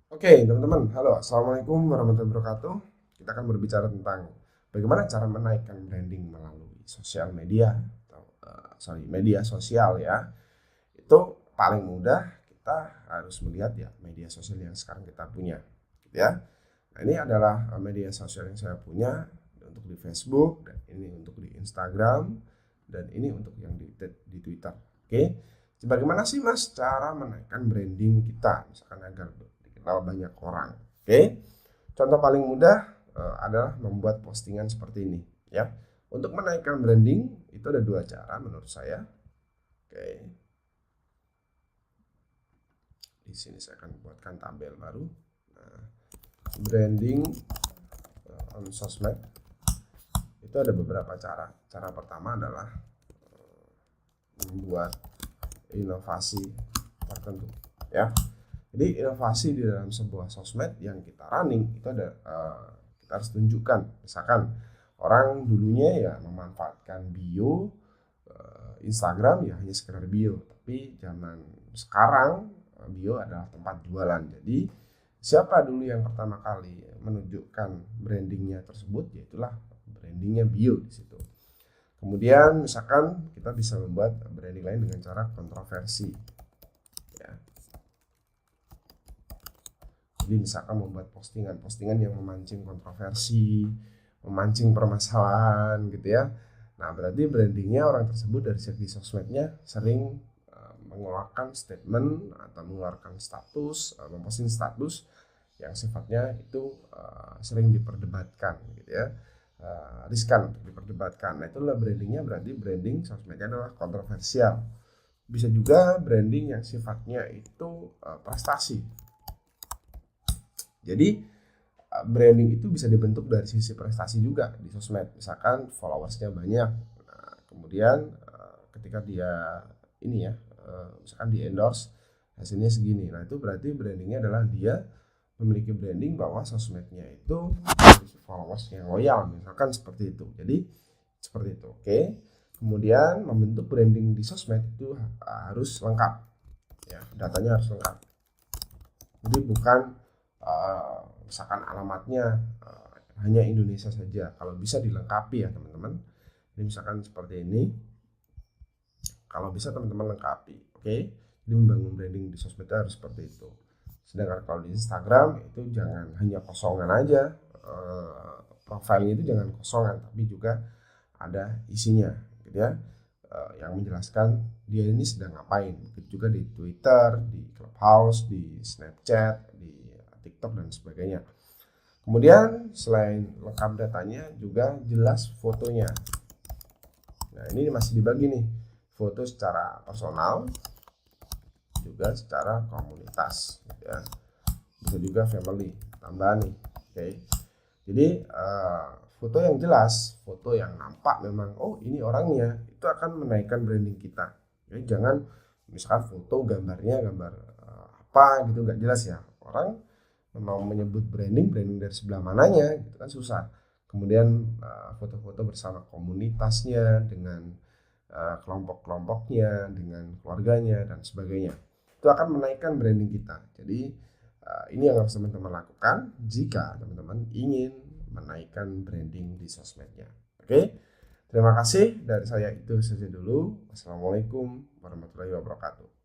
Oke, teman-teman, halo, assalamualaikum warahmatullahi wabarakatuh. Kita akan berbicara tentang bagaimana cara menaikkan branding melalui sosial media, atau media sosial ya. Itu paling mudah kita harus melihat ya media sosial yang sekarang kita punya, gitu ya. Nah, ini adalah media sosial yang saya punya untuk di Facebook, dan ini untuk di Instagram, dan ini untuk yang di Twitter. Oke, bagaimana sih Mas cara menaikkan branding kita, misalkan agar dikenal banyak orang? Oke, contoh paling mudah adalah membuat postingan seperti ini, ya. Untuk menaikkan branding itu ada dua cara menurut saya. Oke, di sini saya akan buatkan tabel baru. Nah, branding on sosmed itu ada beberapa cara. Cara pertama adalah membuat inovasi tertentu, ya. Jadi inovasi di dalam sebuah sosmed yang kita running itu ada kita harus tunjukkan. Misalkan orang dulunya ya memanfaatkan bio Instagram ya hanya sekedar bio, tapi zaman sekarang bio adalah tempat jualan. Jadi siapa dulu yang pertama kali menunjukkan brandingnya tersebut, yaitulah brandingnya bio di situ. Kemudian misalkan kita bisa membuat branding lain dengan cara kontroversi, ya. Jadi misalkan membuat postingan-postingan yang memancing kontroversi, memancing permasalahan gitu ya. Nah, berarti brandingnya orang tersebut dari segi sosmednya sering mengeluarkan statement atau mengeluarkan status, memposting status yang sifatnya itu sering diperdebatkan gitu ya, riskan untuk diperdebatkan. Nah, itulah brandingnya, berarti branding sosmednya adalah kontroversial. Bisa juga branding yang sifatnya itu prestasi. Jadi branding itu bisa dibentuk dari sisi prestasi juga di sosmed. Misalkan followersnya banyak, nah, kemudian ketika dia ini ya, misalkan di endorse hasilnya segini, nah itu berarti brandingnya adalah dia memiliki branding bahwa sosmednya itu followers yang loyal, misalkan seperti itu. Jadi seperti itu. Oke, kemudian membentuk branding di sosmed itu harus lengkap, ya, datanya harus lengkap. Jadi bukan misalkan alamatnya hanya Indonesia saja. Kalau bisa dilengkapi ya teman-teman. Jadi misalkan seperti ini, kalau bisa teman-teman lengkapi, oke? Jadi membangun branding di sosmed harus seperti itu. Sedangkan kalau di Instagram itu jangan hanya kosongan aja, profilnya itu jangan kosongan, tapi juga ada isinya, gitu ya, yang menjelaskan dia ini sedang ngapain. Begitu juga di Twitter, di Clubhouse, di Snapchat, di TikTok dan sebagainya. Kemudian selain lengkap datanya juga jelas fotonya. Nah, ini masih dibagi nih, foto secara personal juga secara komunitas, ya. Bisa juga family, tambahan nih. Oke. Jadi foto yang jelas, foto yang nampak memang oh ini orangnya, itu akan menaikkan branding kita. Jadi jangan misalkan foto gambarnya gambar apa gitu nggak jelas ya. Orang mau menyebut branding dari sebelah mananya gitu kan susah. Kemudian foto-foto bersama komunitasnya dengan kelompok-kelompoknya, dengan keluarganya dan sebagainya. Itu akan menaikkan branding kita. Jadi ini yang harus teman-teman lakukan jika teman-teman ingin menaikkan branding di sosmednya. Oke, terima kasih dari saya, itu saja dulu. Wassalamualaikum warahmatullahi wabarakatuh.